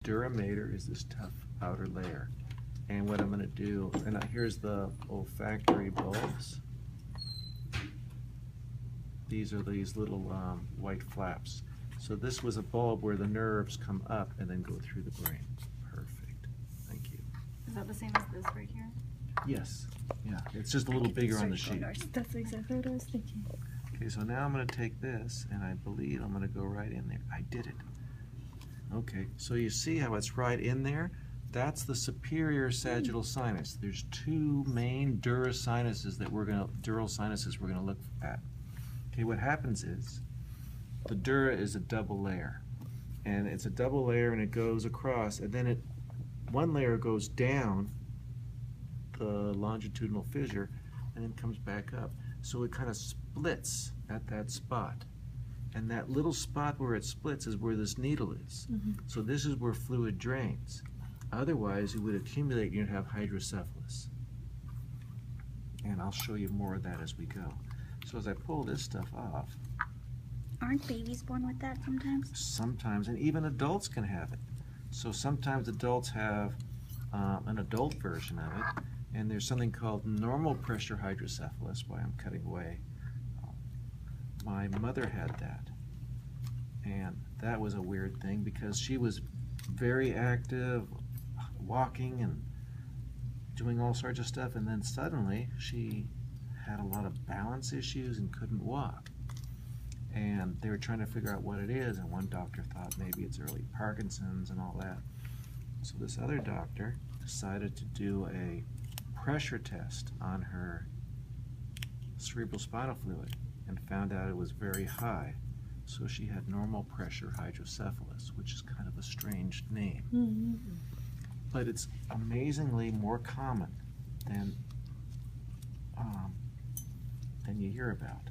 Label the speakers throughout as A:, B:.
A: Duramater is this tough outer layer. And what I'm going to do, and here's the olfactory bulbs. These are these little white flaps. So this was a bulb where the nerves come up and then go through the brain. Perfect. Thank you.
B: Is that the same as this right here?
A: Yes. Yeah. It's just a little bigger on the sheet.
C: That's exactly what I was thinking.
A: Okay, so now I'm going to take this, and I believe I'm going to go right in there. I did it. Okay, so you see how it's right in there? That's the superior sagittal sinus. There's two main dural sinuses we're going to look at. Okay, what happens is the dura is a double layer, and it's a double layer, and it goes across, and then one layer goes down the longitudinal fissure, and then comes back up. So it kind of splits at that spot. And that little spot where it splits is where this needle is. So this is where fluid drains. Otherwise, it would accumulate and you'd have hydrocephalus. And I'll show you more of that as we go. So as I pull this stuff off.
C: Aren't babies born with that sometimes?
A: Sometimes, and even adults can have it. So sometimes adults have an adult version of it. And there's something called normal pressure hydrocephalus, why I'm cutting away. My mother had that, and that was a weird thing because she was very active, walking and doing all sorts of stuff, and then suddenly she had a lot of balance issues and couldn't walk. And they were trying to figure out what it is, and one doctor thought maybe it's early Parkinson's and all that. So this other doctor decided to do a pressure test on her cerebrospinal fluid and found out it was very high. So she had normal pressure hydrocephalus, which is kind of a strange name. But it's amazingly more common than you hear about.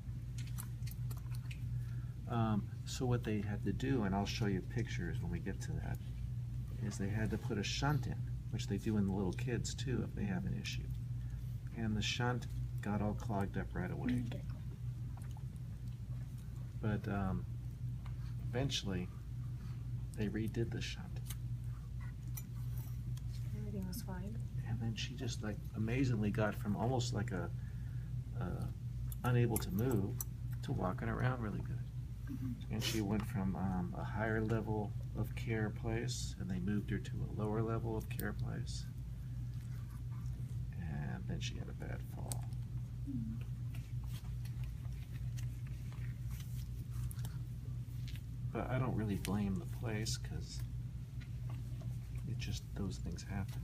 A: So what they had to do, and I'll show you pictures when we get to that, is they had to put a shunt in, which they do in the little kids too if they have an issue. And the shunt got all clogged up right away. But eventually they redid the shunt.
B: Everything was fine.
A: And then she just like amazingly got from almost like a unable to move to walking around really good. And she went from a higher level of care place, and they moved her to a lower level of care place. And then she had a bad fall. But I don't really blame the place because it just, those things happen.